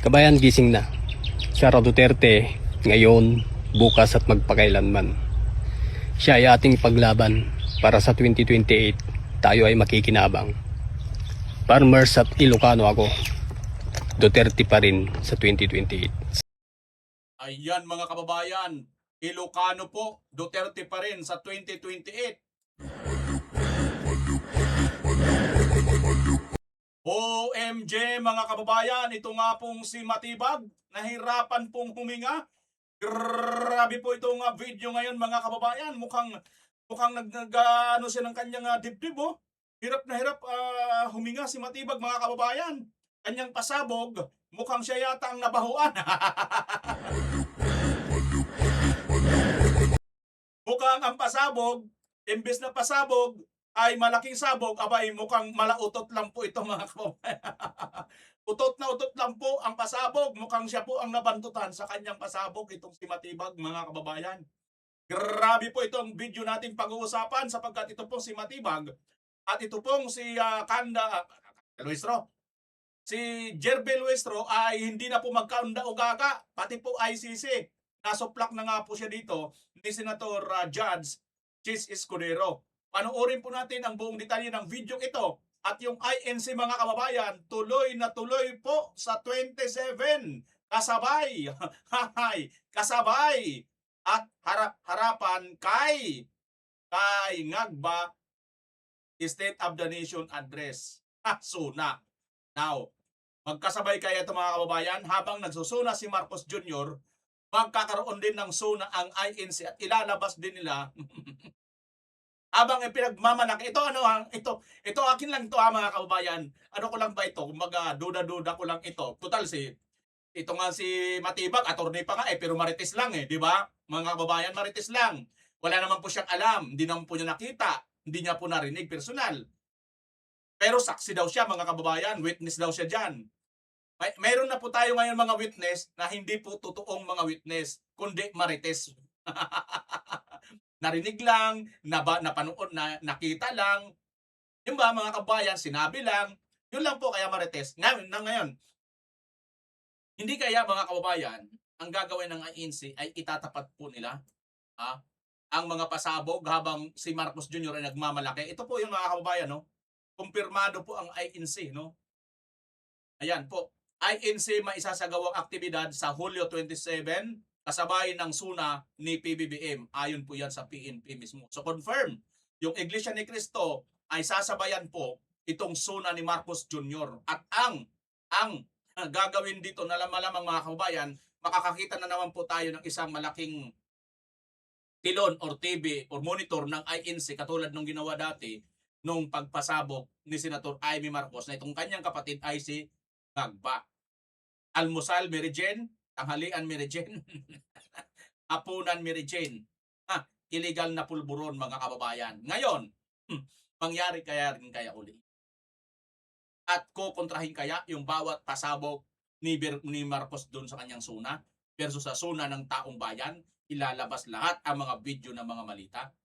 Kabayan, gising na. Sara Duterte, ngayon, bukas at magpakailanman. Siya ay ating paglaban para sa 2028 tayo ay makikinabang. Farmers at Ilocano ako. Duterte pa rin sa 2028. Ayan mga kababayan, Ilocano po, Duterte pa rin sa 2028. OMG mga kababayan, ito nga pong si Matibag, nahirapan pong huminga. Grabe po itong video ngayon mga kababayan, mukhang ano siya ng kanyang dibdib oh. Hirap na hirap huminga si Matibag mga kababayan. Kanyang pasabog, mukhang siya yata ang nabahuan. Mukhang ang pasabog, imbes na pasabog, ay malaking sabog, abay mukhang malautot lang po ito mga kababayan. Utot na utot lang po ang pasabog, mukhang siya po ang nabantutan sa kanyang pasabog, itong si Matibag mga kababayan. Grabe po itong video natin pag-uusapan sapagkat ito pong si Matibag at ito pong si Luistro. Si Jerbel Luistro ay hindi na po magkaunda-ugaga, pati po ICC. Nasuplak na nga po siya dito ni Senator Judge Chis Escudero. Panoorin po natin ang buong detalye ng video ito at yung INC mga kababayan, tuloy na tuloy po sa 27. Kasabay, kasabay at harapan kay Ngagba State of the Nation Address. Suna. Now, magkasabay kaya ito mga kababayan habang nagsusuna si Marcos Jr., magkakaroon din ng suna ang INC at ilalabas din nila habang ipinagmamalaki. Ito akin lang ito mga kababayan. Ano ko lang ba ito? Kumbaga duda-duda ko lang ito. Total ito nga si Matibag, attorney pa nga pero marites lang di ba? Mga kababayan, marites lang. Wala naman po siyang alam, hindi naman po niya nakita, hindi niya po narinig personal. Pero saksi daw siya mga kababayan, witness daw siya diyan. Mayroon na po tayo ngayon mga witness na hindi po totoong mga witness, kundi marites. Narinig lang, napanood, nakita lang. Yung ba mga kabayan, sinabi lang. Yun lang po kaya marites. Ngayon, hindi kaya mga kababayan, ang gagawin ng INC ay itatapat po nila ang mga pasabog habang si Marcos Jr. ay nagmamalaki. Ito po yung mga kababayan, no? Kumpirmado po ang INC, no? Ayan po. INC maisasagawang aktibidad sa Hulyo 27 kasabay ng suna ni PBBM. Ayon po yan sa PNP mismo. So confirm, yung Iglesia ni Cristo ay sasabayan po itong suna ni Marcos Jr. At ang gagawin dito na malamang mga kababayan, makakakita na naman po tayo ng isang malaking tilon or TV or monitor ng INC katulad nung ginawa dati nung pagpasabog ni Senator Amy Marcos na itong kanyang kapatid ay si Ngagba. Almusal, Mary Jane. Tanghalian, Mary Jane. Hapunan, Mary Jane. Illegal na pulburon mga kababayan. Ngayon, mangyari kaya rin kaya uli. At kukontrahin kaya yung bawat pasabog ni Marcos doon sa kanyang suna versus sa suna ng taong bayan, ilalabas lahat ang mga video ng mga malita.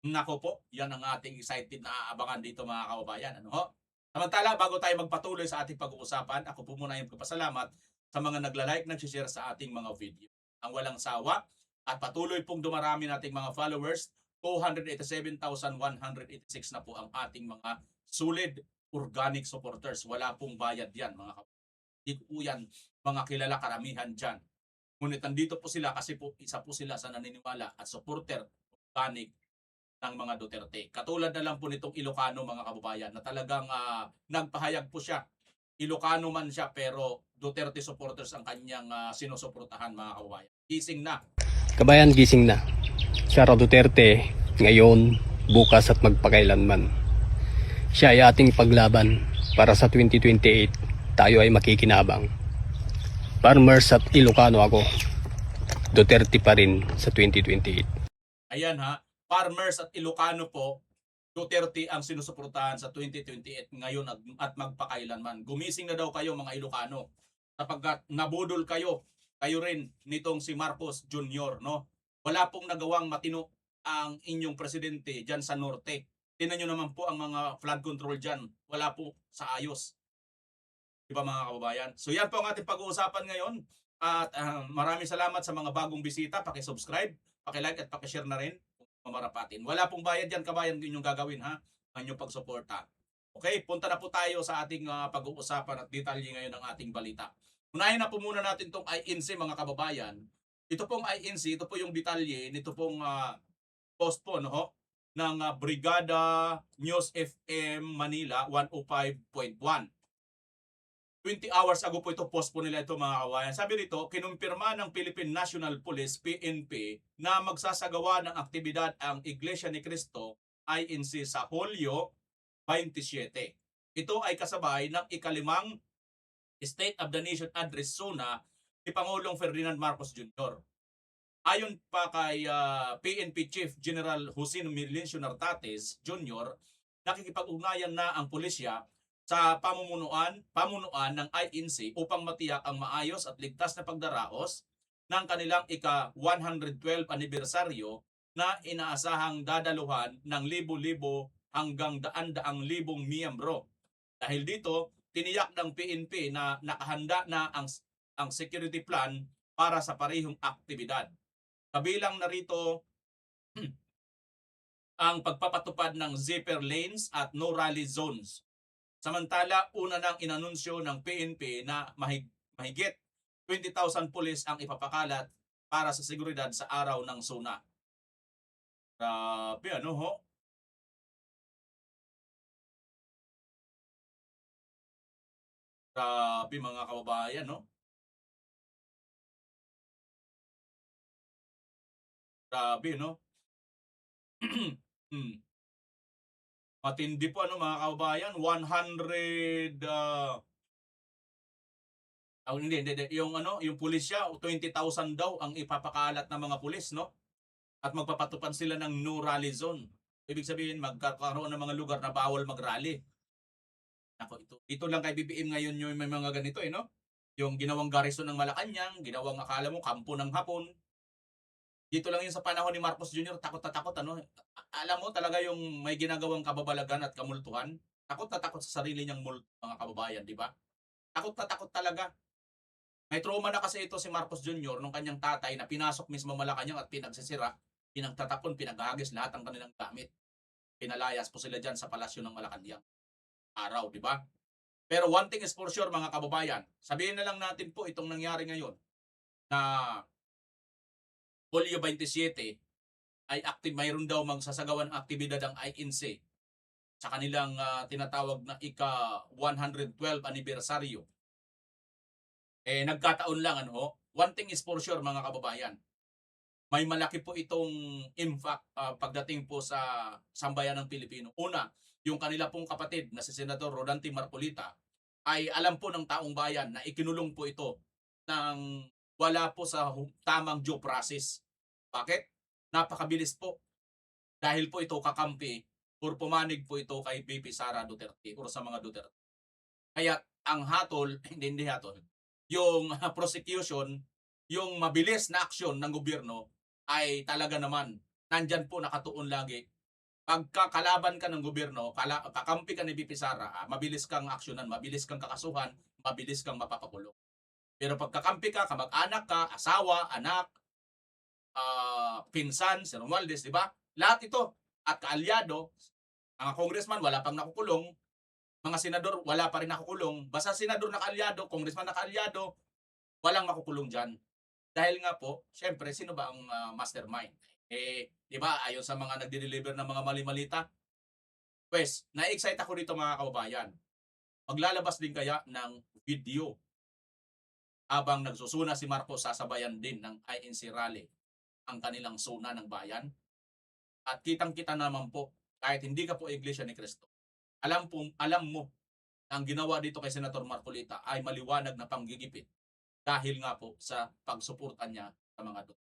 Nako po, yan ang ating excited na aabangan dito mga kababayan. Ano ho? Samantala, bago tayo magpatuloy sa ating pag-uusapan, ako po muna yung magpapasalamat sa mga nagla-like, nag-share sa ating mga video. Ang walang sawa at patuloy pong dumarami nating mga followers, 287,186 na po ang ating mga solid organic supporters. Wala pong bayad yan mga kababayan. Hindi po yan mga kilala karamihan dyan. Ngunit nandito po sila kasi po isa po sila sa naniniwala at supporter organic ng mga Duterte. Katulad na lang po nitong Ilocano mga kababayan na talagang nagpahayag po siya. Ilocano man siya pero Duterte supporters ang kanyang sinusuportahan mga kababayan. Gising na. Kabayan, gising na. Sara Duterte, ngayon, bukas at magpakailanman. Siya ay ating paglaban para sa 2028 tayo ay makikinabang. Farmers at Ilocano ako. Duterte pa rin sa 2028. Ayan Farmers at Ilocano po, Duterte ang sinusuportahan sa 2028 ngayon at magpakailanman. Gumising na daw kayo mga Ilocano sapagkat nabudol kayo rin nitong si Marcos Jr. no? Wala pong nagawang matino ang inyong presidente dyan sa norte. Tingnan nyo naman po ang mga flood control dyan. Wala po sa ayos. Di ba mga kababayan? So yan po ang ating pag-uusapan ngayon. At maraming salamat sa mga bagong bisita. Paki-subscribe, paki-like at paki-share na rin kung mamarapatin. Wala pong bayad yan kabayan inyong gagawin ha. Ang inyong pagsuporta. Okay, punta na po tayo sa ating pag-uusapan at detalye ngayon ng ating balita. Unahin na po muna natin itong INC mga kababayan. Ito pong INC, ito po yung detalye nito pong post po no, ng Brigada News FM Manila 105.1. 20 hours ago po ito, post po nila ito mga kabayan. Sabi rito, kinumpirma ng Philippine National Police, PNP, na magsasagawa ng aktibidad ang Iglesia ni Cristo, INC, sa Hulyo 27. Ito ay kasabay ng ikalimang State of the Nation Address SUNA ni Pangulong Ferdinand Marcos Jr. Ayon pa kay PNP Chief General Jose Milencio Nartates Jr., nakikipag-ugnayan na ang pulisya sa pamunuan ng INC upang matiyak ang maayos at ligtas na pagdaraos ng kanilang ika-112 anibersaryo na inaasahang dadaluhan ng libo-libo hanggang daan-daang libong miyembro. Dahil dito, tiniyak ng PNP na nakahanda na ang security plan para sa parehong aktibidad. Kabilang narito ang pagpapatupad ng zipper lanes at no rally zones. Samantala, una nang inanunsyo ng PNP na mahigit 20,000 pulis ang ipapakalat para sa seguridad sa araw ng SUNA. Grabe, ano ho? Grabe mga kababayan, no? Grabe, no? Matindi po ano mga kababayan, 100 hindi. Yung yung pulisya, 20,000 daw ang ipapakalat ng mga pulis, no? At magpapatupad sila ng no rally zone. Ibig sabihin, magkakaroon ng mga lugar na bawal mag-rally. Ako, ito lang kay BBM ngayon yung may mga ganito, no? Yung ginawang garrison ng Malacanang, ginawang akala mo kampo ng Hapon. Dito lang yun sa panahon ni Marcos Jr., takot na takot, ano? Alam mo talaga yung may ginagawang kababalagan at kamultuhan, takot na takot sa sarili niyang mga kababayan, di ba? Takot na takot talaga. May trauma na kasi ito si Marcos Jr. nung kanyang tatay na pinasok mismo Malacanang at pinagsisira, pinagtatapon, pinaghagis lahat ng kanilang gamit. Pinalayas po sila dyan sa palasyo ng Malacanang. Araw, di ba? Pero one thing is for sure mga kababayan, sabihin na lang natin po itong nangyari ngayon na Hulyo 27 ay mayroon daw magsasagawan aktibidad ang INC sa kanilang tinatawag na ika-112 anibersaryo. Nagkataon lang one thing is for sure mga kababayan, may malaki po itong impact pagdating po sa sambayan ng Pilipino. Una, yung kanila pong kapatid na si Senador Rodante Marcolita ay alam po ng taong bayan na ikinulong po ito ng wala po sa tamang due process. Bakit? Napakabilis po. Dahil po ito kakampi or pumanig po ito kay BP Sara Duterte or sa mga Duterte. Kaya ang hatol, hindi hatol, yung prosecution, yung mabilis na aksyon ng gobyerno ay talaga naman nandyan po nakatuon lagi. Pagka kalaban ka ng gobyerno, kakampi ka ni BP Sara, mabilis kang aksyonan, mabilis kang kakasuhan, mabilis kang mapapakulong. Pero pagkakampi ka, kamag-anak ka, asawa, anak, pinsan, si Romualdez, di ba? Lahat ito at kaalyado, mga congressman wala pang nakukulong, mga senador wala pa rin nakukulong, basta senador na kaalyado, congressman na kaalyado, walang makukulong dyan. Dahil nga po, syempre, sino ba ang mastermind? Di ba, ayon sa mga nagde-deliver ng mga mali-malita, pues, na-excite ako dito mga kababayan. Maglalabas din kaya ng video habang nagsusuna si Marcos, sasabayan din ng INC rally ang kanilang suna ng bayan. At kitang-kita naman po, kahit hindi ka po Iglesia ni Cristo, alam mo na ang ginawa dito kay Senator Marcolita ay maliwanag na panggigipit dahil nga po sa pagsuporta niya sa mga doon.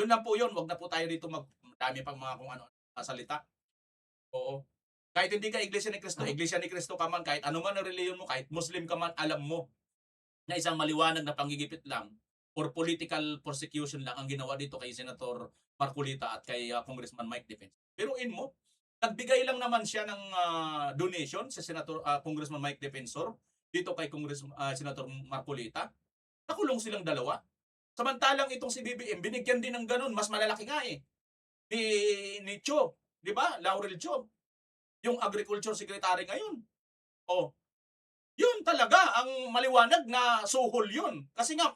Yun lang po yun, wag na po tayo dito magdami pang mga kung ano salita. Oo. Kahit hindi ka Iglesia ni Cristo ka man, kahit ano man ang reliyon mo, kahit Muslim ka man, alam mo na isang maliwanag na panggigipit lang or political persecution lang ang ginawa dito kay Senator Marcolita at kay Congressman Mike Defense. Pero mo, nagbigay lang naman siya ng donation sa Senator Congressman Mike Defensor dito kay Senator Marcolita. Nakulong silang dalawa. Samantalang itong si BBM, binigyan din ng ganun, mas malalaki nga eh. Ni Cho, di ba? Laurel Cho. Yung Agriculture Secretary ngayon. Oh, yun talaga ang maliwanag na suhol yun. Kasi nga,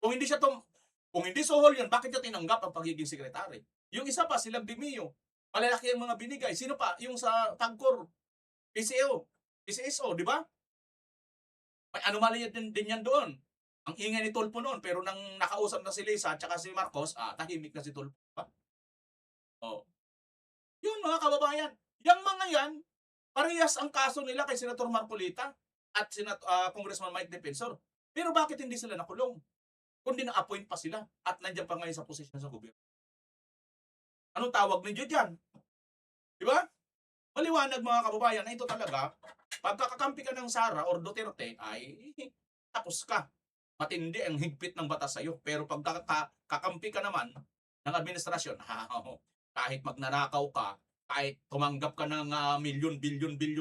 kung hindi suhol yun, bakit niya tinanggap ang pagiging sekretary? Yung isa pa, silang Dimio. Malalaki ang mga binigay. Sino pa? Yung sa Tagcor, PCSO, di ba? May anomalya din yan doon. Ang ingay ni Tulfo noon, pero nang nakausap na si Lisa at saka si Marcos, tahimik na si Tulfo. Oh. Yun mga kababayan. Yang mga yan, parehas ang kaso nila kay Senator Marcolita at Congressman Mike Defensor. Pero bakit hindi sila nakulong? Kundi na-appoint pa sila at nandiyan pa ngayon sa posisyon sa gobyerno. Anong tawag ninyo dyan? Di ba? Maliwanag mga kababayan na ito talaga, pagkakakampi ka ng Sara or Duterte ay tapos ka. Matindi ang higpit ng batas sa'yo. Pero pag kakampi ka naman ng administrasyon, kahit magnanakaw ka, kahit tumanggap ka ng milyon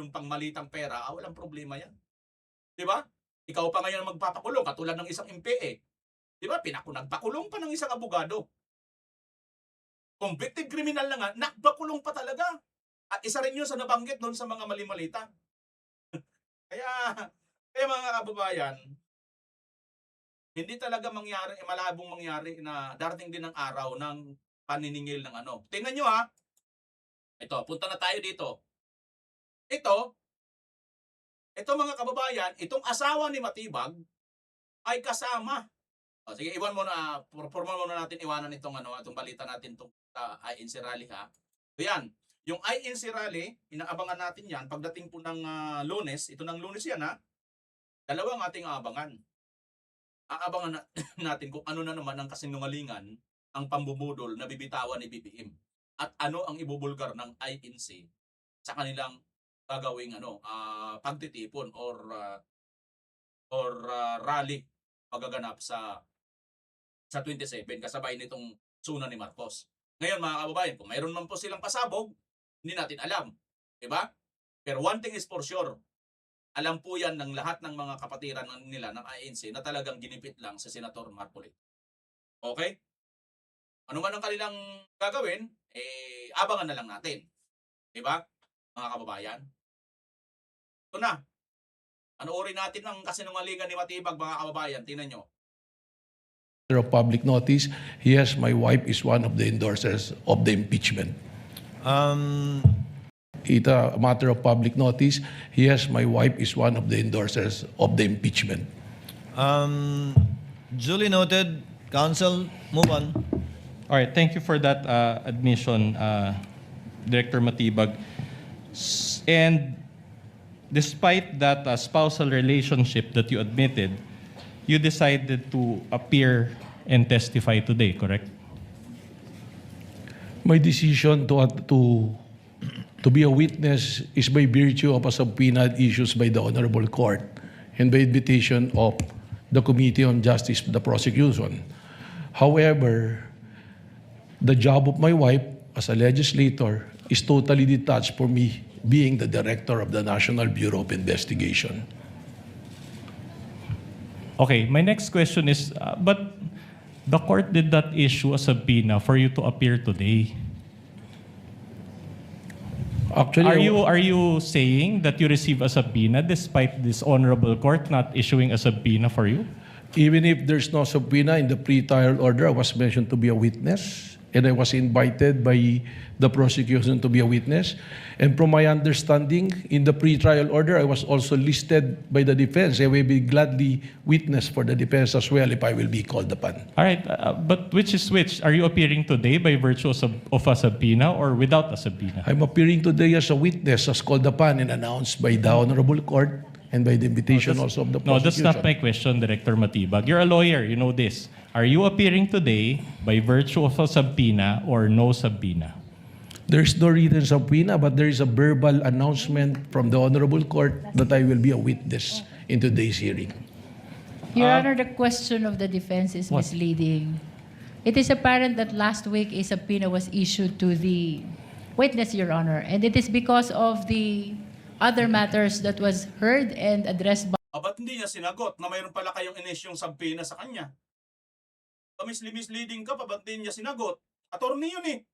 pang malitang pera, walang problema yan. Di ba? Ikaw pa ngayon magpapakulong, katulad ng isang MPA. Di ba? Nagpakulong pa ng isang abogado. Convicted criminal na nga, nagpakulong pa talaga. At isa rin yun sa nabanggit doon sa mga mali-malita. kaya mga kababayan, hindi talaga malabong mangyari na darating din ang araw ng paniningil ng ano. Tingnan nyo ha. Ito, punta na tayo dito. Ito mga kababayan, itong asawa ni Matibag ay kasama. Sige, iwan mo na, formal muna natin iwanan itong balita natin itong INC rally ha. So yan, yung INC rally, inaabangan natin yan pagdating po ng Lunes. Ito ng Lunes yan ha. Dalawang ating aabangan. Aabangan natin kung ano na naman ang kasinungalingan, ang pambubudol na bibitawan ni BBM. At ano ang ibubulgar ng INC sa kanilang gagawing pagtitipon or rally pagaganap sa 27 kasabay nitong suna ni Marcos. Ngayon mga kababayan, kung mayroon man po silang pasabog, hindi natin alam. Diba? Pero one thing is for sure, alam po yan ng lahat ng mga kapatiran nila ng INC na talagang ginipit lang sa Senator Marcolita. Okay? Ano man ang kanilang gagawin, abangan na lang natin. Diba? Mga kababayan. Ito na. Panoorin natin ang kasinungalingan ni Matibag, mga kababayan. Tingnan nyo. Of public notice, yes, my wife is one of the endorsers of the impeachment. It's a matter of public notice, yes, my wife is one of the endorsers of the impeachment. Duly noted. Counsel, move on. All right, thank you for that admission, Director Matibag. And despite that spousal relationship that you admitted, you decided to appear and testify today, correct? My decision to be a witness is by virtue of a subpoena issued by the Honorable Court and by invitation of the Committee on Justice, the prosecution. However, the job of my wife as a legislator is totally detached from me being the director of the National Bureau of Investigation. Okay, my next question is, but the court did not issue a subpoena for you to appear today. Actually, Are you saying that you receive a subpoena despite this honorable court not issuing a subpoena for you? even if there's no subpoena in the pre-trial order, I was mentioned to be a witness, and I was invited by the prosecution to be a witness. And from my understanding, in the pre-trial order, I was also listed by the defense. I will be gladly witness for the defense as well if I will be called upon. All right, but which is which? Are you appearing today by virtue of a subpoena or without a subpoena? I'm appearing today as a witness as called upon and announced by the Honorable Court and by the invitation also of the No, that's prosecution. not my question, Director Matibag. You're a lawyer, you know this. Are you appearing today by virtue of a subpoena or no subpoena? There's no written subpoena, but there is a verbal announcement from the Honorable Court that I will be a witness in today's hearing. Your Honor, the question of the defense is What? misleading. It is apparent that last week a subpoena was issued to the witness, Your Honor, and it is because of the other matters that was heard and addressed by ba't hindi niya sinagot na mayroon pala kayong inisyong subpoena sa kanya? Misleading ka pa, ba't hindi niya sinagot? Attorney yun eh.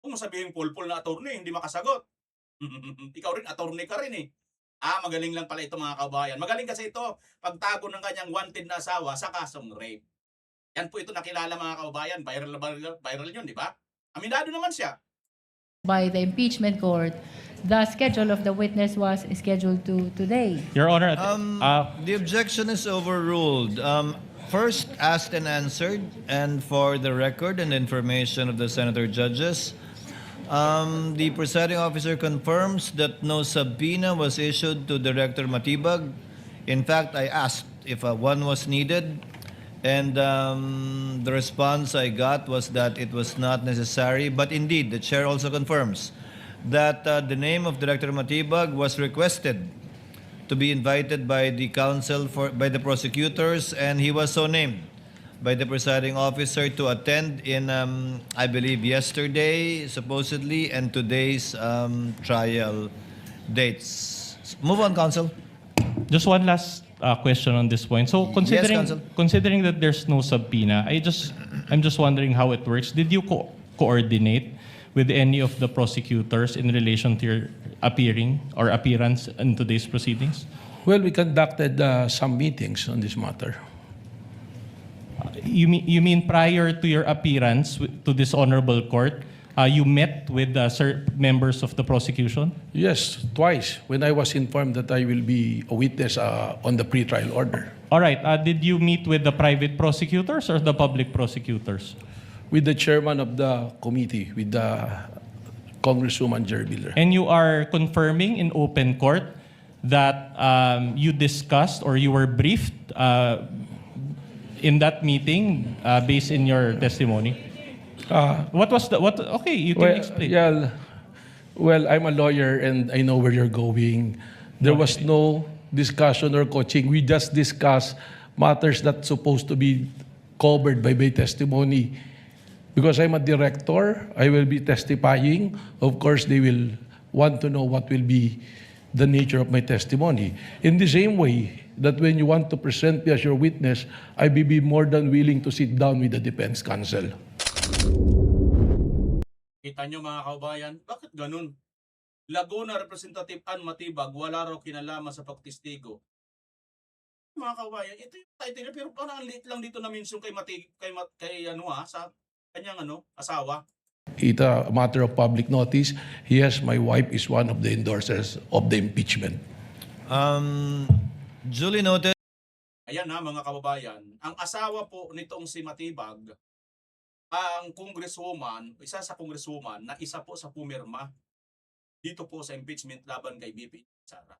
Kung masabihin pulpul na attorney, hindi makasagot. Ikaw rin, attorney ka rin eh. Magaling lang pala ito mga kabayan. Magaling kasi ito pagtago ng kanyang wanted na asawa sa kasong rape. Yan po ito nakilala mga kabayan. Viral yun, di ba? Aminado naman siya. By the impeachment court, the schedule of the witness was scheduled to today. Your Honor, The objection is overruled. First, asked and answered, and for the record and information of the senator judges, the presiding officer confirms that no subpoena was issued to Director Matibag. In fact, I asked if one was needed, and the response I got was that it was not necessary. But indeed, the chair also confirms that the name of Director Matibag was requested to be invited by the counsel by the prosecutors, and he was so named by the presiding officer to attend in, I believe, yesterday, supposedly, and today's trial dates. Move on, counsel. just one last question on this point. So Counsel. considering that there's no subpoena, I'm just wondering how it works. Did you coordinate with any of the prosecutors in relation to your appearance in today's proceedings? Well, we conducted some meetings on this matter. You mean prior to your appearance to this honorable court, you met with members of the prosecution? Yes, twice, when I was informed that I will be a witness on the pretrial order. All right. Did you meet with the private prosecutors or the public prosecutors? With the chairman of the committee, with the Congresswoman Jerviller. And you are confirming in open court that you discussed or you were briefed in that meeting based in your testimony? What was the what? Okay, you can explain. Yeah, well, I'm a lawyer and I know where you're going. There was no discussion or coaching. We just discussed matters that's supposed to be covered by my testimony. Because I'm a director, I will be testifying. Of course, they will want to know what will be the nature of my testimony. In the same way that when you want to present me as your witness, I will be more than willing to sit down with the defense counsel. Kita nyo mga kabayan, bakit ganun? Laguna Representative Ann Matibag, wala raw kinalaman sa pagtistigo. Mga kabayan, ito yung title, pero parang ang liit lang dito na mention kay sa kanyang asawa. It's a matter of public notice. Yes, my wife is one of the endorsers of the impeachment. Duly noted. Ayan mga kababayan, ang asawa po nitong si Matibag, ang congresswoman, isa sa congresswoman na isa po sa pumirma dito po sa impeachment laban kay BP Sara.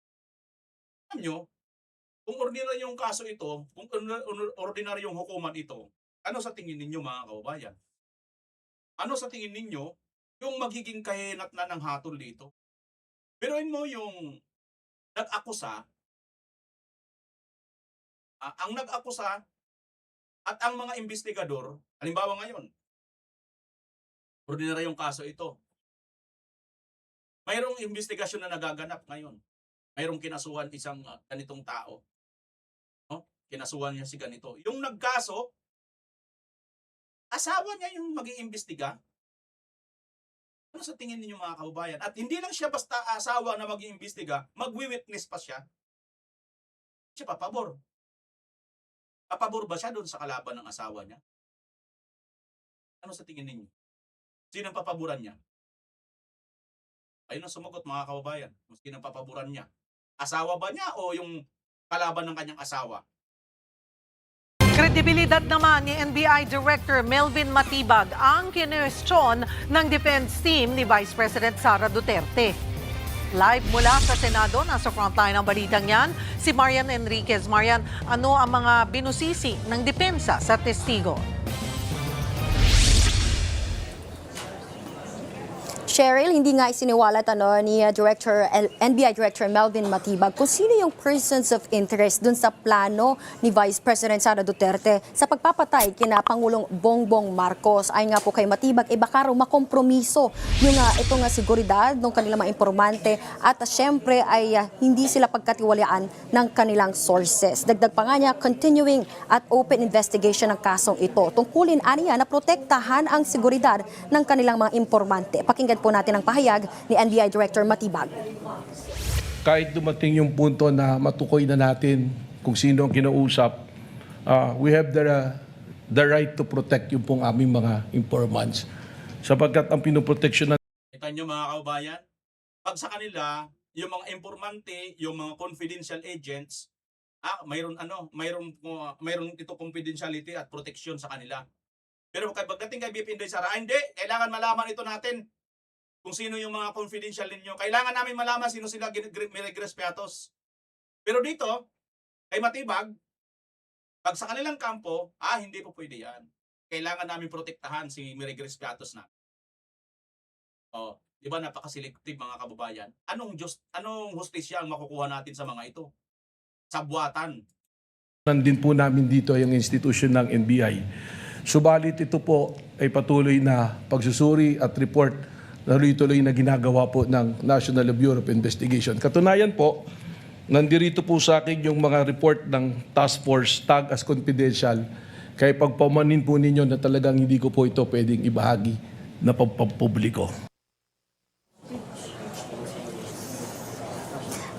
Alam nyo, kung ordinary yung kaso ito, kung ordinary yung hukuman ito, ano sa tingin ninyo mga kababayan? Ano sa tingin ninyo yung magiging kahinat na ng hatol dito? Biruin mo yung nag-akusa, ang nag-akusa at ang mga investigador, halimbawa ngayon, ordinary yung kaso ito. Mayroong investigasyon na nagaganap ngayon. Mayroong kinasuhan isang ganitong tao. No? Kinasuhan niya si ganito. Yung nagkaso, asawa niya yung mag-iimbestiga. Ano sa tingin ninyo mga kababayan? At hindi lang siya basta asawa na mag-iimbestiga, magwi-witness pa siya. Siya papabor. Papabor ba siya doon sa kalaban ng asawa niya? Ano sa tingin ninyo? Sino ang papaboran niya? Ayun ang sumagot mga kababayan. Sino ang papaboran niya? Asawa ba niya o yung kalaban ng kanyang asawa? Kredibilidad naman ni NBI Director Melvin Matibag ang kinwestiyon ng defense team ni Vice President Sara Duterte. Live mula sa Senado, nasa frontline ng balitang yan, si Marian Enriquez. Marian, ano ang mga binusisi ng depensa sa testigo? Cheryl, hindi nga isiniwalat ni NBI Director Melvin Matibag kung sino yung persons of interest dun sa plano ni Vice President Sara Duterte sa pagpapatay kina Pangulong Bongbong Marcos. Ay nga po kay Matibag, baka raw makompromiso yung itong seguridad ng kanilang mga informante at syempre ay hindi sila pagkatiwalaan ng kanilang sources. Dagdag pa nga niya, continuing at open investigation ng kasong ito. Tungkulin aniya na protektahan ang seguridad ng kanilang mga informante. Pakinggan po natin ang pahayag ni NBI Director Matibag. Kahit dumating yung punto na matukoy na natin kung sino ang kinausap, we have the right to protect yung pong aming mga informants. Sapagkat ang pinoproteksyon Kita nyo mga kababayan, pag sa kanila, yung mga informante, yung mga confidential agents, mayroon ito confidentiality at protection sa kanila. Pero pagdating kay BP Inday Sara, hindi, kailangan malaman ito natin kung sino yung mga confidential ninyo. Kailangan namin malaman sino sila Miragres Piatos. Pero dito, kay Matibag, pag sa kanilang kampo, hindi po pwede yan. Kailangan namin protektahan si Miragres Piatos na. Di ba napaka-selective mga kababayan? Anong hustisya ang makukuha natin sa mga ito? Sabwatan. nandin po namin dito yung institution ng NBI. Subalit ito po ay patuloy na pagsusuri at report na tuloy na ginagawa po ng National Bureau of Investigation. Katunayan po, nandirito po sa akin yung mga report ng task force tag as confidential. Kaya pagpamanin po ninyo na talagang hindi ko po ito pwedeng ibahagi na pagpapubliko.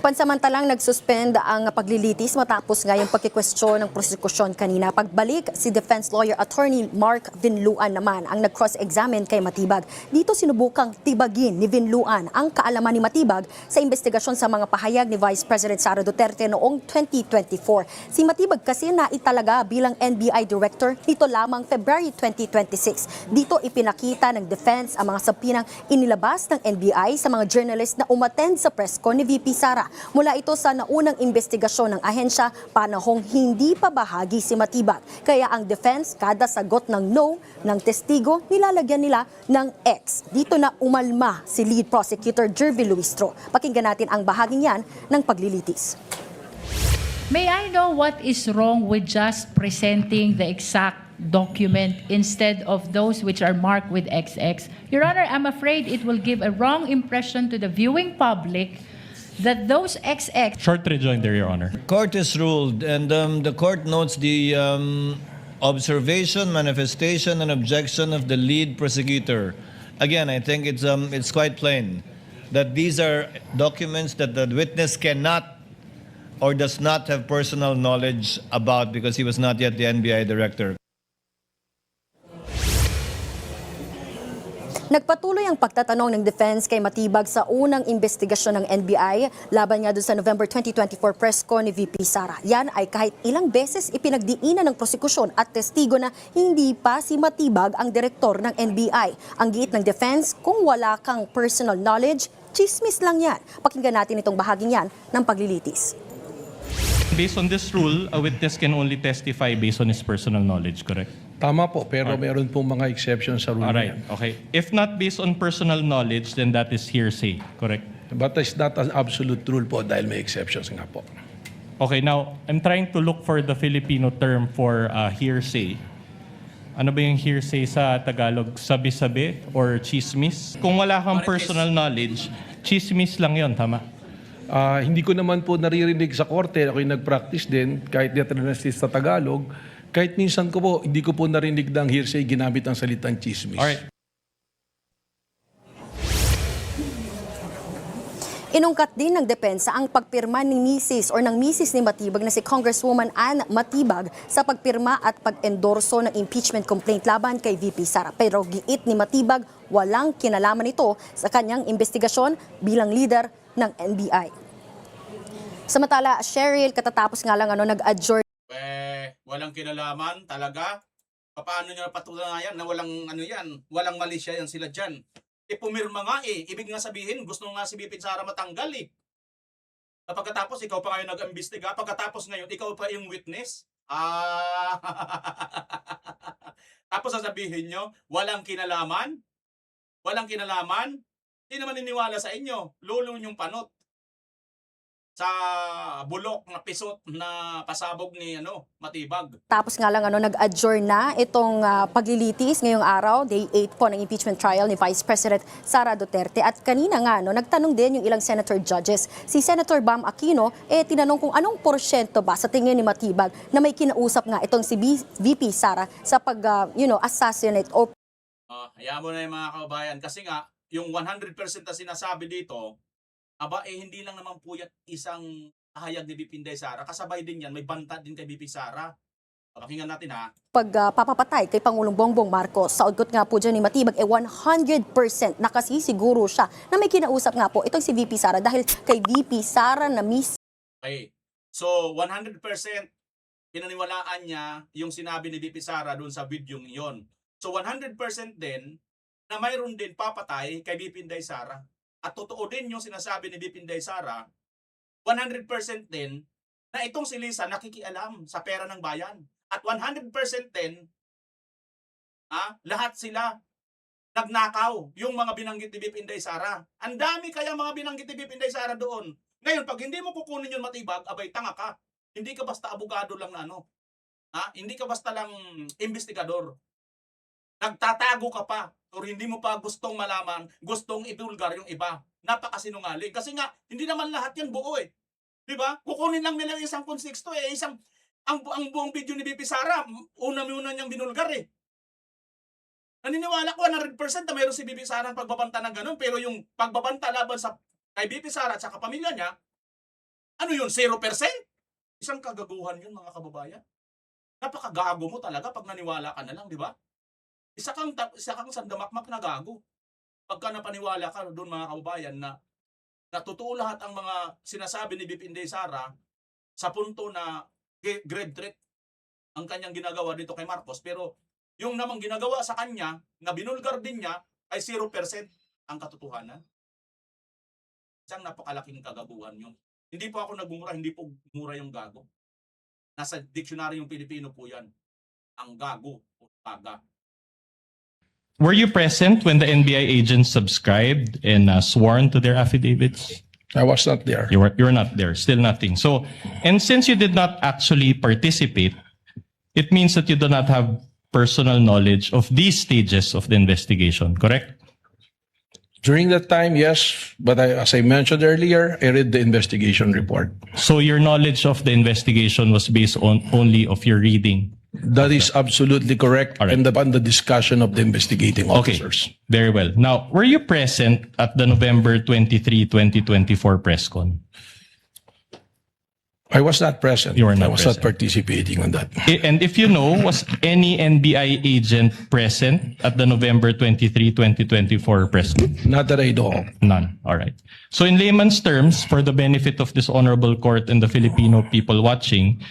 Pansamantalang nagsuspend ang paglilitis matapos nga yung pagkikwestiyon ng prosekusyon kanina. Pagbalik, si defense lawyer attorney Mark Vinluan naman ang nag-cross-examine kay Matibag. Dito sinubukang tibagin ni Vinluan ang kaalaman ni Matibag sa investigasyon sa mga pahayag ni Vice President Sara Duterte noong 2024. Si Matibag kasi naitalaga bilang NBI Director nito lamang February 2026. Dito ipinakita ng defense ang mga sapinang inilabas ng NBI sa mga journalist na umattend sa press con ni VP Sara. Mula ito sa naunang investigasyon ng ahensya, panahong hindi pa bahagi si Matibag. Kaya ang defense, kada sagot ng no ng testigo, nilalagyan nila ng X. Dito na umalma si lead prosecutor Jervy Luistro. Pakinggan natin ang bahaging yan ng paglilitis. May I know what is wrong with just presenting the exact document instead of those which are marked with XX? Your Honor, I'm afraid it will give a wrong impression to the viewing public that those XX... Short rejoinder, Your Honor. Court has ruled, and the court notes the observation, manifestation, and objection of the lead prosecutor. Again, I think it's quite plain that these are documents that the witness cannot or does not have personal knowledge about because he was not yet the NBI director. Nagpatuloy ang pagtatanong ng defense kay Matibag sa unang investigasyon ng NBI laban nga doon sa November 2024 press con ni VP Sara. Yan ay kahit ilang beses ipinagdiinan ng prosekusyon at testigo na hindi pa si Matibag ang direktor ng NBI. Ang giit ng defense, kung wala kang personal knowledge, chismis lang yan. Pakinggan natin itong bahaging yan ng paglilitis. Based on this rule, a witness can only testify based on his personal knowledge, correct? Tama po, pero meron pong mga exceptions sa rule. Alright, okay. If not based on personal knowledge, then that is hearsay, correct? But it's not an absolute rule po dahil may exceptions nga po. Okay, now, I'm trying to look for the Filipino term for hearsay. Ano ba yung hearsay sa Tagalog? Sabi-sabi or chismis? Kung wala kang personal knowledge, chismis lang yon, tama? Hindi ko naman po naririnig sa korte, ako'y nag-practice din, kahit diatrinasis sa Tagalog, kahit minsan ko po, hindi ko po narinig ng hearsay ginamit ang salitang chismis. Alright. Inungkat din ng depensa ang pagpirma ni Mrs. or ng Mrs. ni Matibag na si Congresswoman Ann Matibag sa pagpirma at pag-endorso ng impeachment complaint laban kay VP Sara. Pero giit ni Matibag, walang kinalaman ito sa kanyang investigasyon bilang leader ng NBI. Samantala, Cheryl, katatapos nga lang nag-adjourn Walang kinalaman talaga. Paano nyo napatunayan na walang mali siya yan sila dyan? Pumirma nga Ibig nga sabihin, gusto nga si BP Sara matanggal Pagkatapos, ikaw pa ngayon nag-imbestiga. Pagkatapos ngayon, ikaw pa yung witness. Tapos sasabihin nyo, walang kinalaman? Walang kinalaman? Hindi naman niniwala sa inyo. Lulo yung panot sa bulok na pisot na pasabog ni Matibag. Tapos nga lang nag-adjourn na itong paglilitis ngayong araw, day 8 po ng impeachment trial ni Vice President Sara Duterte. At kanina nga nagtanong din yung ilang senator judges. Si Senator Bam Aquino tinanong kung anong porsyento ba sa tingin ni Matibag na may kinausap nga itong si VP Sara sa assassinate o Hayaan mo na yung mga kababayan kasi nga yung 100% na sinasabi dito, hindi lang naman po yan isang ahayag ni BP Inday Sara. Kasabay din yan, may banta din kay BP Sara. Pakinggan natin ha. pagpapapatay kay Pangulong Bongbong Marcos. Sa ugot nga po dyan ni Matibag, 100% nakasisiguro siya na may kinausap nga po itong si VP Sara dahil kay VP Sara na mismo. Okay. So, 100% pinaniwalaan niya yung sinabi ni BP Sara doon sa video yon. So, 100% din na mayroon din papatay kay BP Inday Sara. At totoo din yung sinasabi ni BP Inday Sara, 100% din na itong si Lisa nakikialam sa pera ng bayan. At 100% din, lahat sila nagnakaw yung mga binanggit ni BP Inday Sara. Ang dami kaya mga binanggit ni BP Inday Sara doon. Ngayon, pag hindi mo kukunin yung Matibag, abay, tanga ka. Hindi ka basta abogado lang na hindi ka basta lang investigador. Nagtatago ka pa or hindi mo pa gustong malaman, gustong ibulgar yung iba. Napakasinungaling. Kasi nga, hindi naman lahat yan buo eh. Diba? Kukunin lang nila yung isang konteksto eh. Ang buong video ni BP Sara, una-una niyang binulgar eh. Naniniwala ko 100% na mayroon si BP Sara ang pagbabanta ng ganun, pero yung pagbabanta laban sa kay BP Sara at sa kapamilya niya, ano yun, 0%? Isang kagaguhan yun mga kababayan. Napakagago mo talaga pag naniwala ka na lang, di ba? Isa kang sandamakmak na gago. Pagka napaniwala ka doon mga kababayan na totoo lahat ang mga sinasabi ni BP Inday Sara sa punto na grave threat ang kanyang ginagawa dito kay Marcos, pero yung namang ginagawa sa kanya na binulgar din niya ay 0% ang katotohanan. Isang napakalaking kagaguhan yun. Hindi po ako nagmumura, hindi po mura yung gago. Nasa dictionary yung Pilipino po yan. Ang gago o taga. Were you present when the NBI agents subscribed and sworn to their affidavits? I was not there. You were not there. Still nothing. So, and since you did not actually participate, it means that you do not have personal knowledge of these stages of the investigation, correct? During that time, yes, but as I mentioned earlier, I read the investigation report. So your knowledge of the investigation was based on only of your reading. That is absolutely correct, All right. and upon the discussion of the investigating Okay, officers. very well. Now, were you present at the November 23, 2024 press con? I was not present. You were not I was present. not participating on that. And if you know, was any NBI agent present at the November 23, 2024 press con? Not that I know of. None. All right. So in layman's terms, for the benefit of this honorable court and the Filipino people watching,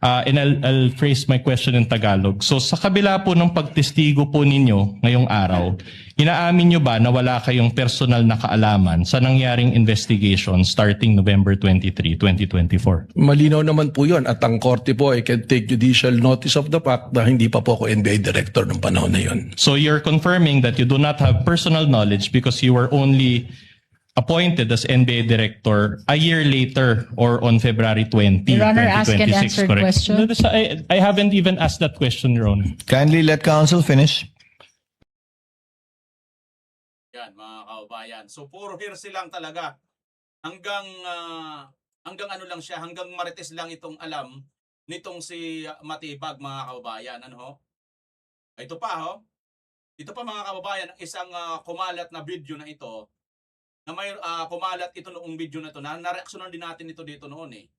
and I'll phrase my question in Tagalog. So sa kabila po ng pagtestigo po ninyo ngayong araw, inaamin nyo ba na wala kayong personal na kaalaman sa nangyaring investigation starting November 23, 2024? Malinaw naman po yun. At ang korte po ay can take judicial notice of the fact na hindi pa po ako NBI director ng panahon na yun. So you're confirming that you do not have personal knowledge because you were only appointed as NBA director a year later or on February 20, Your Honor, ask and 2026, answer correct? question. No, I haven't even asked that question, Your Honor. Kindly let counsel finish. Yan, mga kababayan. So, puro hearsay lang talaga. Hanggang ano lang siya, hanggang marites lang itong alam nitong si Matibag, mga kababayan. Ano ho? Ito pa ho. Ito pa mga kababayan, ang isang kumalat na video na ito, na may kumalat ito noong video na ito, na-reaksyonan din natin ito dito noon eh.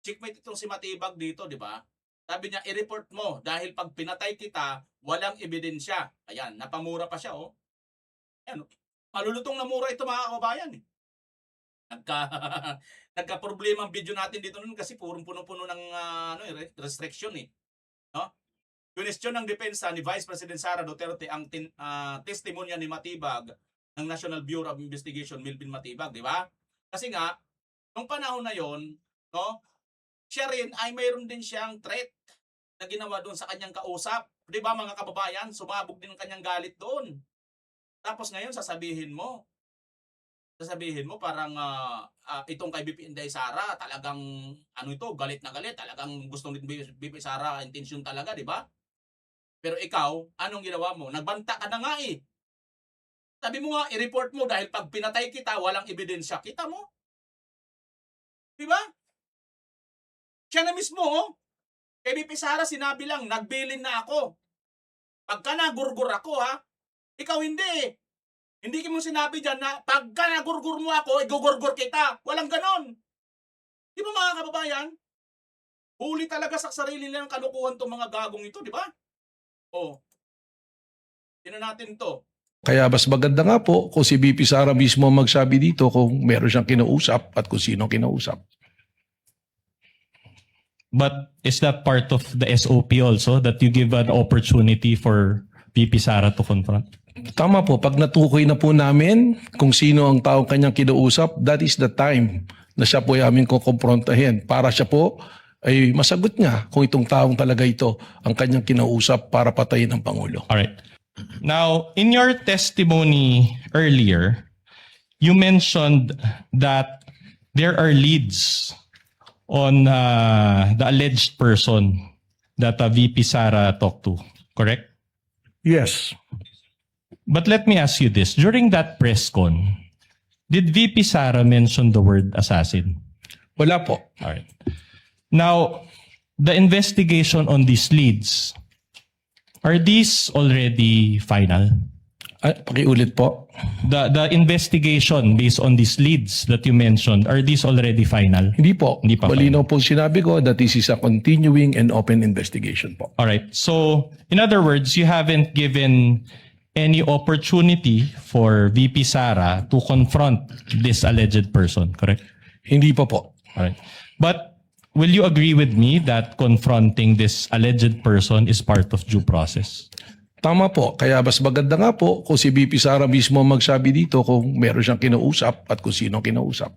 Checkmate itong si Matibag dito, di ba? Sabi niya, i-report mo dahil pag pinatay kita, walang ebidensya. Ayan, napamura pa siya oh. Ayan, malulutong na mura ito mga kababayan eh. Nagka-problema ang video natin dito noon kasi purong puno-puno ng restriction eh. No? Question ng depensa ni Vice President Sara Duterte ang testimonya ni Matibag ng National Bureau of Investigation, Melvin Matibag, di ba? Kasi nga, nung panahon na yon, no, siya rin ay mayroon din siyang threat na ginawa doon sa kanyang kausap. Di ba mga kababayan, sumabog din ang kanyang galit doon. Tapos ngayon sasabihin mo sasabihin mo parang itong kay BP Inday Sara talagang ano ito, galit na galit, talagang gusto ni BP Sara, intensyon talaga, di ba? Pero ikaw, anong ginawa mo? Nagbanta ka na nga eh. Sabi mo nga, i-report mo dahil pag pinatay kita, walang ebidensya. Kita mo? Di ba? Siya na mismo, oh. Kay BP Sara, sinabi lang, nagbilin na ako. Pagka nagurgur ako, ha? Ikaw hindi eh. Hindi mo sinabi dyan na pagka nagurgur mo ako, igugurgur kita. Walang ganon. Di ba mga kababayan? Huli talaga sa sarili nilang kalukuhan tong mga gagong ito, di ba? Oh. Tingnan natin to. Kaya mas maganda nga po kung si VP Sara mismo ang magsabi dito kung meron siyang kinausap at kung sino ang kinausap. But is that part of the SOP also, that you give an opportunity for VP Sara to confront? Tama po, pag natukoy na po namin kung sino ang taong kanyang kinausap, that is the time na siya po ay aming kukomprontahin para siya po ay masagot niya kung itong taong talaga ito ang kanyang kinausap para patayin ang Pangulo. All right. Now, in your testimony earlier, you mentioned that there are leads on the alleged person that VP Sara talked to, correct? Yes. But let me ask you this. During that press con, did VP Sara mention the word assassin? Wala po. All right. Now, the investigation on these leads, are these already final? Pakiulit po. The investigation based on these leads that you mentioned, are these already final? Hindi po. Hindi pa Malinaw po sinabi ko that this is a continuing and open investigation po. All right. So, in other words, you haven't given any opportunity for VP Sara to confront this alleged person, correct? Hindi pa po. All right. But will you agree with me that confronting this alleged person is part of due process? Tama po. Kaya mas maganda nga po kung si VP Sara mismo ang magsabi dito kung meron siyang kinausap at kung sino ang kinausap.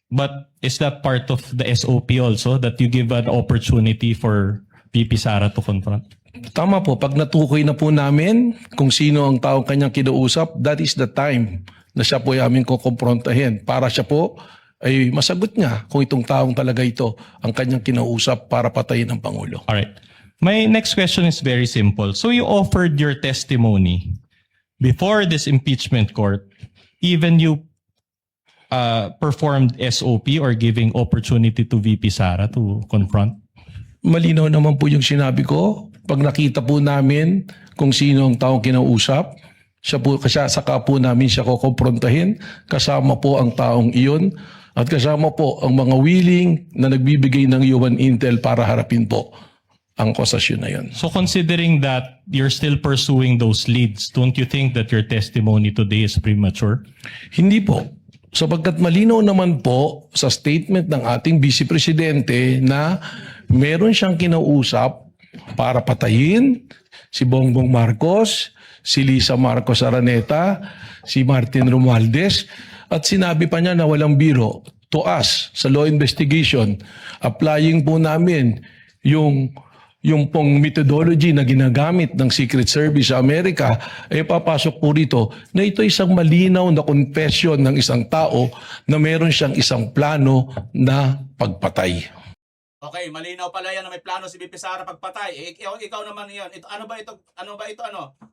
But is that part of the SOP also, that you give an opportunity for VP Sara to confront? Tama po. Pag natukoy na po namin kung sino ang taong kanyang kinausap, that is the time na siya po ay aming kukomprontahin para siya po ay masagot niya kung itong taong talaga ito ang kanyang kinausap para patayin ang Pangulo. All right. My next question is very simple. So you offered your testimony before this impeachment court, even you performed SOP or giving opportunity to VP Sara to confront? Malinaw naman po yung sinabi ko. Pag nakita po namin kung sino ang taong kinausap, saka po namin siya kukomprontahin, kasama po ang taong iyon at kasama po ang mga willing na nagbibigay ng UN Intel para harapin po ang akusasyon na yun. So considering that you're still pursuing those leads, don't you think that your testimony today is premature? Hindi po. Sapagkat malinaw naman po sa statement ng ating Vice Presidente na meron siyang kinausap para patayin si Bongbong Marcos, si Lisa Marcos Araneta, si Martin Romualdez, at sinabi pa niya na walang biro to us sa law investigation. Applying po namin yung pong methodology na ginagamit ng Secret Service sa Amerika, ay papasok po rito na ito isang malinaw na confession ng isang tao na meron siyang isang plano na pagpatay. Okay, malinaw pala yan na may plano si VP Sara pagpatay. Ikaw naman yan. Ano ba ito?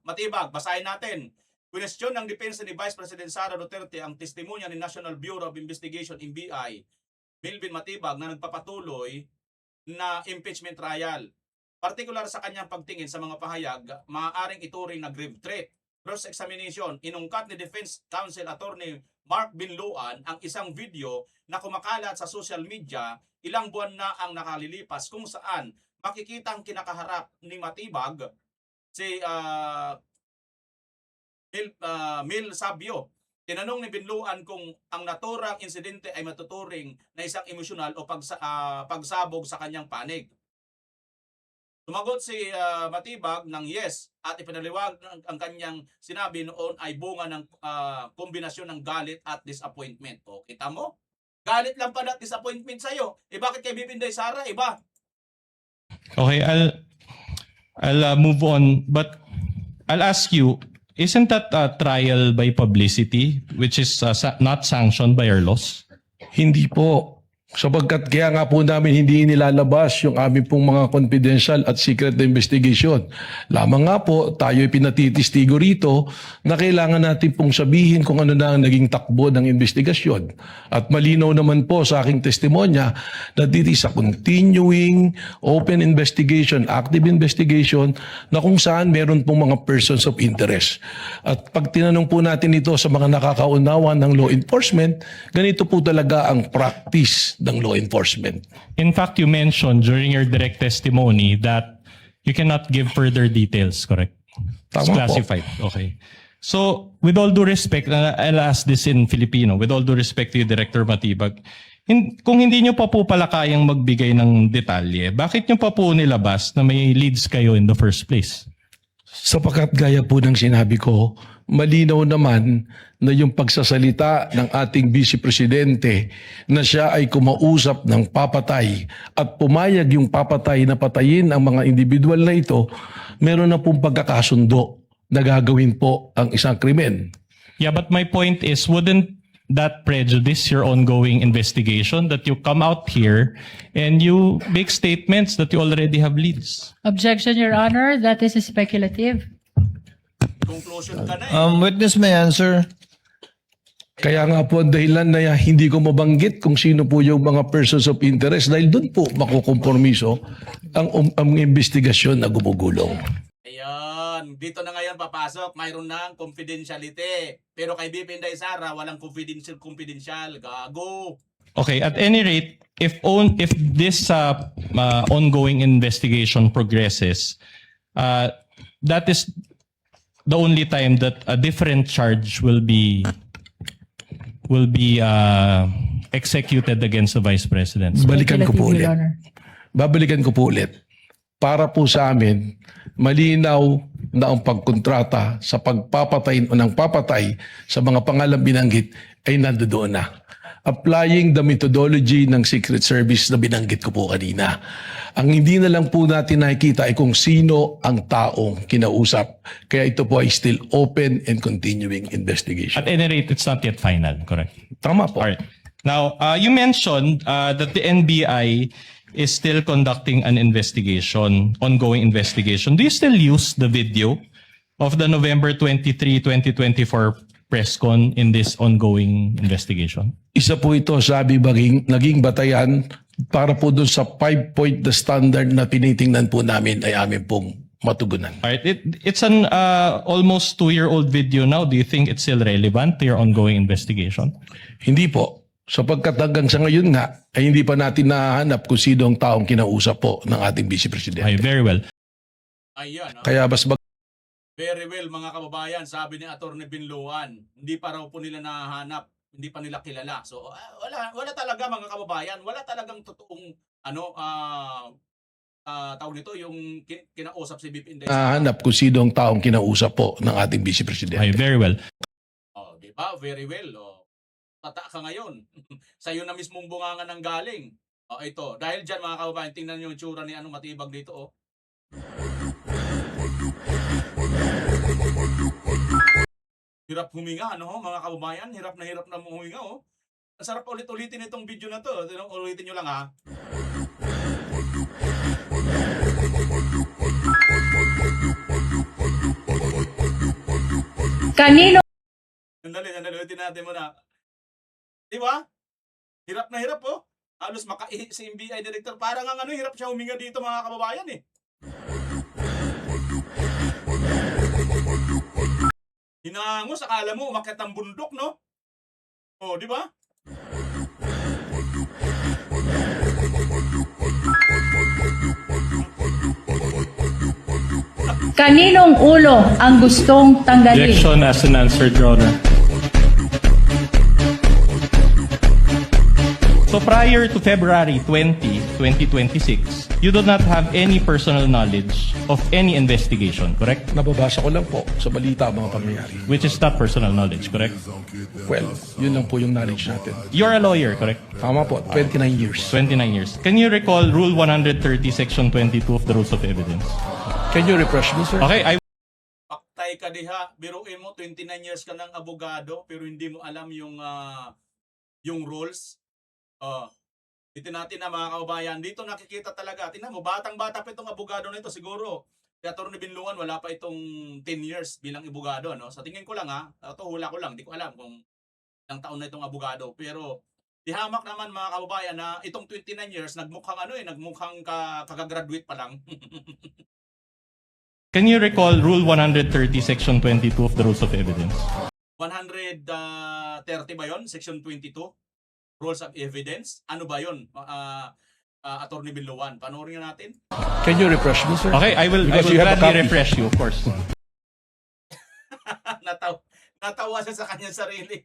Matibag, basahin natin. Question ng depensa ni Vice President Sara Duterte ang testimonya ni National Bureau of Investigation, NBI, Melvin Matibag, na nagpapatuloy na impeachment trial. Partikular sa kanyang pagtingin sa mga pahayag, maaaring ituring na grave threat. Cross-examination, inungkat ni Defense Counsel Attorney Mark Binluan ang isang video na kumakalat sa social media ilang buwan na ang nakalilipas kung saan makikitang kinakaharap ni Matibag si Mil Sabio. Tinanong ni Binluan kung ang naturang insidente ay matuturing na isang emosyonal o pagsabog sa kanyang panig. Sumagot si Matibag ng yes at ipinaliwag ang kanyang sinabi noon ay bunga ng kombinasyon ng galit at disappointment. O, kita mo? Galit lang pala at disappointment sa'yo. Bakit kay VP Inday Sara? Iba. Okay, I'll move on, but I'll ask you, isn't that a trial by publicity, which is not sanctioned by our laws? Hindi po. Sapagkat kaya nga po namin hindi inilalabas yung aming pong mga confidential at secret na investigation. Lamang nga po, tayo ay pinatitistigo rito na kailangan natin pong sabihin kung ano na ang naging takbo ng investigasyon. At malinaw naman po sa aking testimonya na dito sa continuing open investigation, active investigation, na kung saan meron pong mga persons of interest. At pag tinanong po natin ito sa mga nakakaunawa ng law enforcement, ganito po talaga ang practice ng law enforcement. In fact, you mentioned during your direct testimony that you cannot give further details, correct? It's Tama po. classified. Okay. So, with all due respect, I'll ask this in Filipino, with all due respect to you, Director Matibag, kung hindi nyo pa po pala kayang magbigay ng detalye, bakit nyo pa po nilabas na may leads kayo in the first place? Sapagkat gaya po ng sinabi ko, malinaw naman na yung pagsasalita ng ating Vice Presidente na siya ay kumausap ng papatay at pumayag yung papatay na patayin ang mga individual na ito, meron na pong pagkakasundo na gagawin po ang isang krimen. Yeah, but my point is, wouldn't that prejudice your ongoing investigation that you come out here and you make statements that you already have leads? Objection, Your Honor. That is speculative. Conclusion ka na eh. Witness may answer. Kaya nga po ang dahilan na hindi ko mabanggit kung sino po yung mga persons of interest dahil doon po makukompromiso ang investigasyon na gumugulong. Ayan, dito na ngayon papasok, mayroon ng confidentiality. Pero kay BP Inday Sara, walang confidential. Gago. Okay, at any rate, if this ongoing investigation progresses, that is the only time that a different charge will be executed against the Vice President. Balikan ko po Speculative, Your ulit. Honor. Babalikan ko po ulit. Para po sa amin, malinaw na ang pagkontrata sa pagpapatay o ng papatay sa mga pangalang binanggit ay nandoon na. Applying the methodology ng Secret Service na binanggit ko po kanina. Ang hindi na lang po natin nakikita ay kung sino ang taong kinausap. Kaya ito po ay still open and continuing investigation. At any rate, it's not yet final, correct? Tama po. All right. Now, you mentioned that the NBI is still conducting an investigation, ongoing investigation. Do you still use the video of the November 23, 2024 press con in this ongoing investigation? Isa po ito sabi naging batayan para po doon sa 5-point na standard na tinitingnan po namin ay amin pong matugunan. All right. It's an almost 2-year-old video now. Do you think it's still relevant to your ongoing investigation? Hindi po. Sapagkat hanggang sa ngayon nga ay hindi pa natin nahanap kung sino ang taong kinausap po ng ating Vice President. Okay, very well. Ayan, Kaya mas very well mga kababayan, sabi ni Atty. Binloan, hindi pa raw po nila nahanap, hindi pa nila kilala. So wala talaga mga kababayan, wala talagang totoong tawag nito yung kinausap si BP Inday. nahanap kung sino ang taong kinausap po ng ating Vice President. Okay, very well. Oh, di ba? Very well. Oh. Tata ka ngayon. Sa'yo na mismong bunganga ng galing. Oh, ito. Dahil dyan mga kababayan, tingnan nyo yung tsura ni Matibag dito. Oh. Hirap huminga, ano mga kababayan? Hirap na huminga. Oh. Ang sarap ulit-ulitin itong video na to. Ulitin nyo lang ha. Kanino? Sandali, ulitin natin muna. Di ba? Hirap na hirap oh. Halos si NBI director. Parang ang hirap siya huminga dito mga kababayan eh. Hinangos, akala mo umakyat ang bundok, no? Oh, di ba? Kaninong ulo ang gustong tanggalin? Objection as an answer, Your Honor. So prior to February 20, 2026, you do not have any personal knowledge of any investigation, correct? Nababasa ko lang po sa balita mga pangyayari. Which is not personal knowledge, correct? Well, yun lang po yung knowledge natin. You're a lawyer, correct? Tama po, 29 years. 29 years. Can you recall Rule 130, Section 22 of the Rules of Evidence? Can you refresh me, sir? Okay, I Aray ka diha, biruin mo 29 years ka ng abogado pero hindi mo alam yung rules. Dito natin na mga kababayan, dito nakikita talaga. Tingnan mo, batang-bata pa itong abogado na ito siguro. Si Atty. Binluan wala pa itong 10 years bilang abogado, ano. Sa tingin ko lang ito hula ko lang, hindi ko alam kung ilang taon na itong abogado, pero dihamak naman mga kababayan na itong 29 years nagmukhang kakagraduate pa lang. Can you recall Rule 130, Section 22 of the Rules of Evidence? 130 ba 'yon? Section 22? Rules of Evidence? Ano ba 'yon? Atty. Binluan, panoorin natin. Can you refresh me, sir? Okay, I will Because you have a gladly copy. refresh you, of course. Natawa siya sa kanyang sariling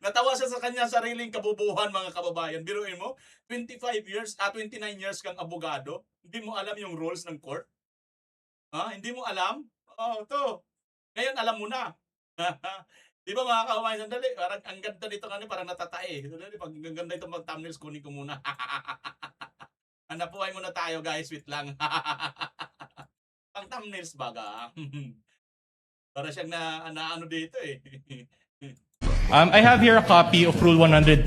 natawa siya sa kanyang sariling kabubuhan mga kababayan. Biruin mo, 29 years kang abogado, hindi mo alam yung rules ng court? Hindi mo alam? To. Ngayon alam mo na. Di ba mga kababayan, sandali, parang ang ganda nito parang natatae. Sandali, pag ang ganda itong mag-thumbnails, kunin ko muna. Hanapuhay muna tayo guys, wait lang. Pang thumbnails baga. Para siyang ano dito eh. I have here a copy of Rule 130,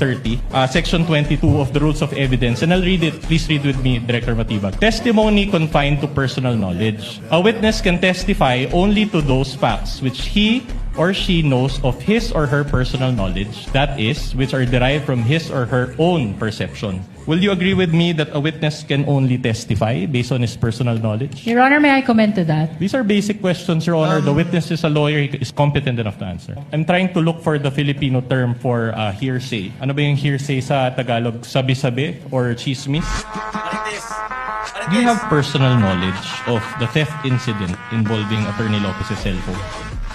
Section 22 of the Rules of Evidence, and I'll read it. Please read with me, Director Matibag. Testimony confined to personal knowledge. A witness can testify only to those facts which he or she knows of his or her personal knowledge, that is, which are derived from his or her own perception. Will you agree with me that a witness can only testify based on his personal knowledge? Your Honor, may I comment to that? These are basic questions, Your Honor. The witness is a lawyer. He is competent enough to answer. I'm trying to look for the Filipino term for hearsay. Ano ba yung hearsay sa Tagalog? Sabi-sabi or chismis? Marites. Do you have personal knowledge of the theft incident involving Attorney Lopez's cellphone?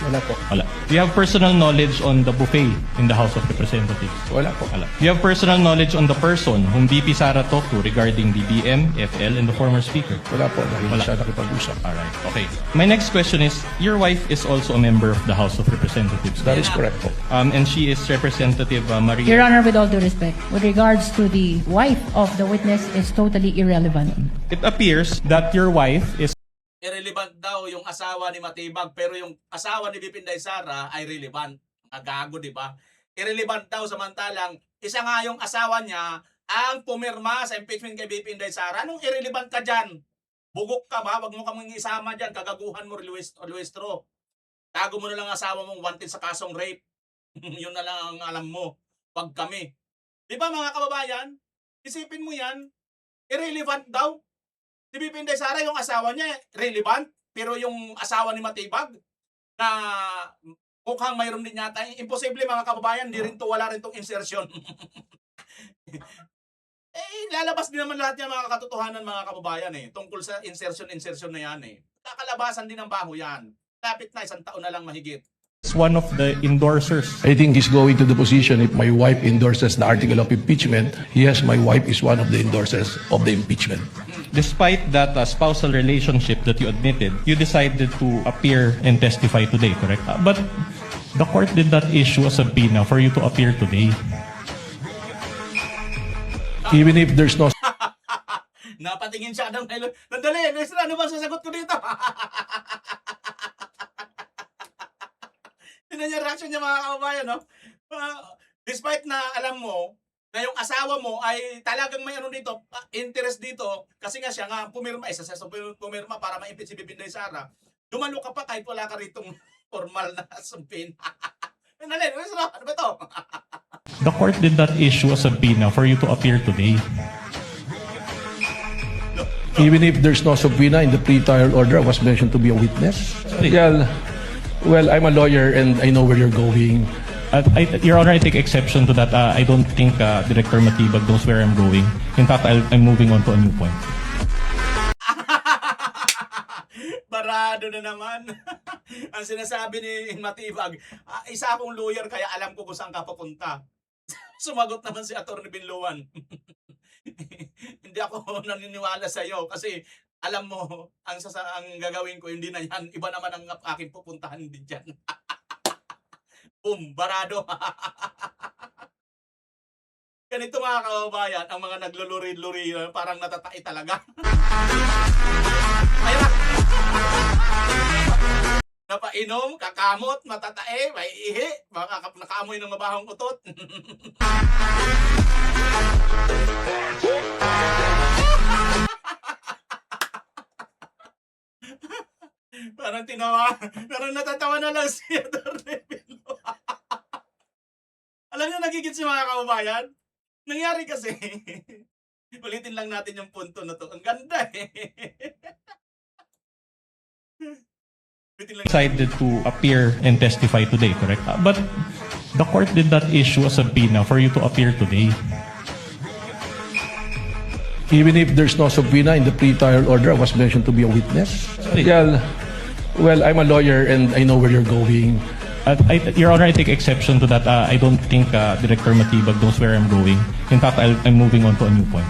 Wala po. Wala. Do you have personal knowledge on the buffet in the House of Representatives? Wala po. Wala. Do you have personal knowledge on the person whom VP Sara talked to regarding BBM, FL, and the former speaker? Wala po. Dahil Wala. siya nakipag-usap. Alright. Okay. My next question is, your wife is also a member of the House of Representatives. That is correct po. And she is Representative Maria. Your Honor, with all due respect, with regards to the wife of the witness is totally irrelevant. It appears that your wife is Irrelevant daw yung asawa ni Matibag, pero yung asawa ni VP Inday Sara ay relevant. Gago, di ba? Irrelevant daw, samantalang isa nga yung asawa niya ang pumirma sa impeachment kay VP Inday Sara. Anong irrelevant ka dyan? Bugok ka ba? Wag mo kaming isama dyan. Kagaguhan mo, Luestro. Tago mo na lang asawa mong wanted sa kasong rape. Yun na lang ang alam mo. Wag kami. Di ba mga kababayan? Isipin mo yan. Irrelevant daw. Si VP Inday Sara, yung asawa niya, relevant. Pero yung asawa ni Matibag, na mukhang mayroon din yata. Imposible mga kababayan, wala rin tong insertion. Lalabas din naman lahat yung mga katotohanan mga kababayan tungkol sa insertion na yan Kakalabasan din ng baho yan. Lapit na, 1 taon na lang mahigit. one of the endorsers. I think he's going to the position if my wife endorses the article of impeachment. Yes, my wife is one of the endorsers of the impeachment. Despite that spousal relationship that you admitted, you decided to appear and testify today, correct? But the court did not issue a subpoena for you to appear today. Even if there's no Napatingin siya ng hello. Nandali, ano ba sasagot ko dito? Yun yung reaction niya mga kababayan, no? Despite na alam mo na yung asawa mo ay talagang may dito, interest dito, kasi nga siya nga pumirma, isa sa pumirma para ma-impeach si VP Inday Sara, dumalo ka pa kahit wala ka ritong formal na sumpin. Nandali, ano ba to? The court did not issue a subpoena for you to appear today. Even if there's no subpoena in the pre-trial order, I was mentioned to be a witness. Well, I'm a lawyer and I know where you're going. Your Honor, I take exception to that. I don't think Director Matibag knows where I'm going. In fact, I'm moving on to a new point. Barado na naman. Ang sinasabi ni Matibag, isa akong lawyer kaya alam ko kung saan ka papunta. Sumagot naman si Atty. Binluan. Hindi ako naniniwala sa iyo kasi alam mo, ang gagawin ko hindi na yan. Iba naman ang aking pupuntahan din dyan. Boom, barado. Ganito mga kababayan, ang mga nagluluri-luri, parang natatai talaga. Ayun na. Painom, kakamot, matatae, may ihi, nakaamoy ng mabahong utot. Parang parang natatawa na lang si Atty. Villanueva. Alam niyo, nagigit si mga kababayan? Nangyari kasi, ulitin lang natin yung punto na to. Ang ganda eh. Ulitin lang natin. Decided to appear and testify today, correct? But the court did not issue a subpoena for you to appear today. Even if there's no subpoena in the pre-trial order, I was mentioned to be a witness. Well, I'm a lawyer and I know where you're going. Your Honor, I take exception to that. I don't think Director Matibag knows where I'm going. In fact, I'm moving on to a new point.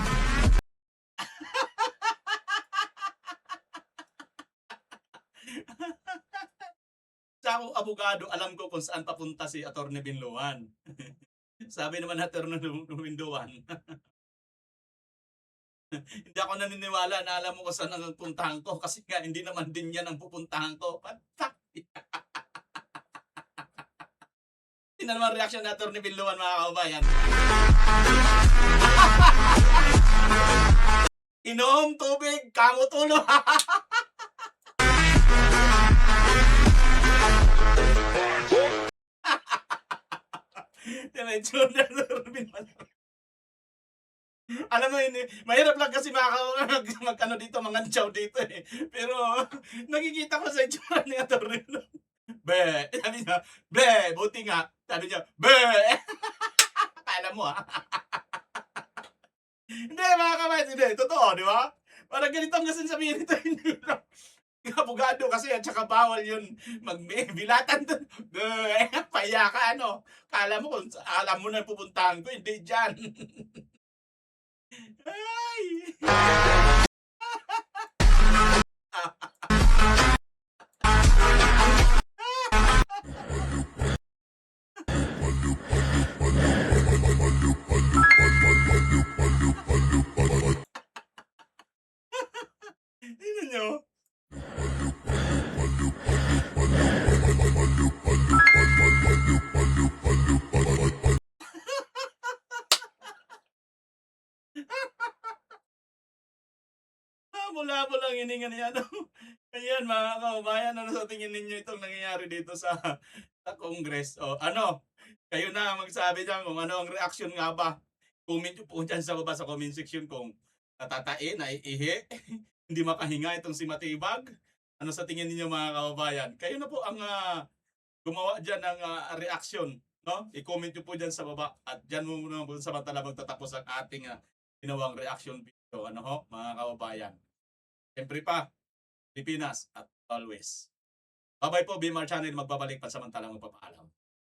Sa akong abogado, alam ko kung saan papunta si Atty. Binluan. Sabi naman ni Atty. Binluan. Hindi ako naniniwala na alam mo kung saan ang puntahan ko kasi nga hindi naman din yan ang pupuntahan ko. Patak! Tingnan naman reaction ni Atty. Binluan, mga kaubayan. Inom tubig, kamot ulo. Alam mo yun, mahirap lang kasi mag-ano dito, mangantsaw dito eh. Pero nakikita ko sa itsura ni Atty. Be, sabi niya, be, buti nga. Sabi niya, be. Kala mo ha. Hindi mga kabayan, hindi, totoo, di ba? Parang ganito ang kasi sabihin nito. Abogado kasi at saka bawal yun magbilatan doon. Paya ka ano. Kala mo kung alam mo na pupuntahan ko, hindi dyan. Ay! Tingnan nyo. Mula-mula lang hininga niya. Ano? Ayan mga kaubayan, ano sa tingin ninyo itong nangyayari dito sa Congress? O ano, kayo na magsabi dyan kung ano ang reaction nga ba. Comment nyo po dyan sa baba sa comment section kung natatain, naiihi, hindi makahinga itong si Matibag. Ano sa tingin ninyo mga kaubayan? Kayo na po ang gumawa dyan ng reaction. No? I-comment nyo po dyan sa baba at dyan mo muna po samantala magtatapos ang ating ginawang reaction video. Ano ho, mga kaubayan? Siyempre pa, Pilipinas at always. Bye-bye po, BMR Channel. Magbabalik pansamantalang magpapaalam.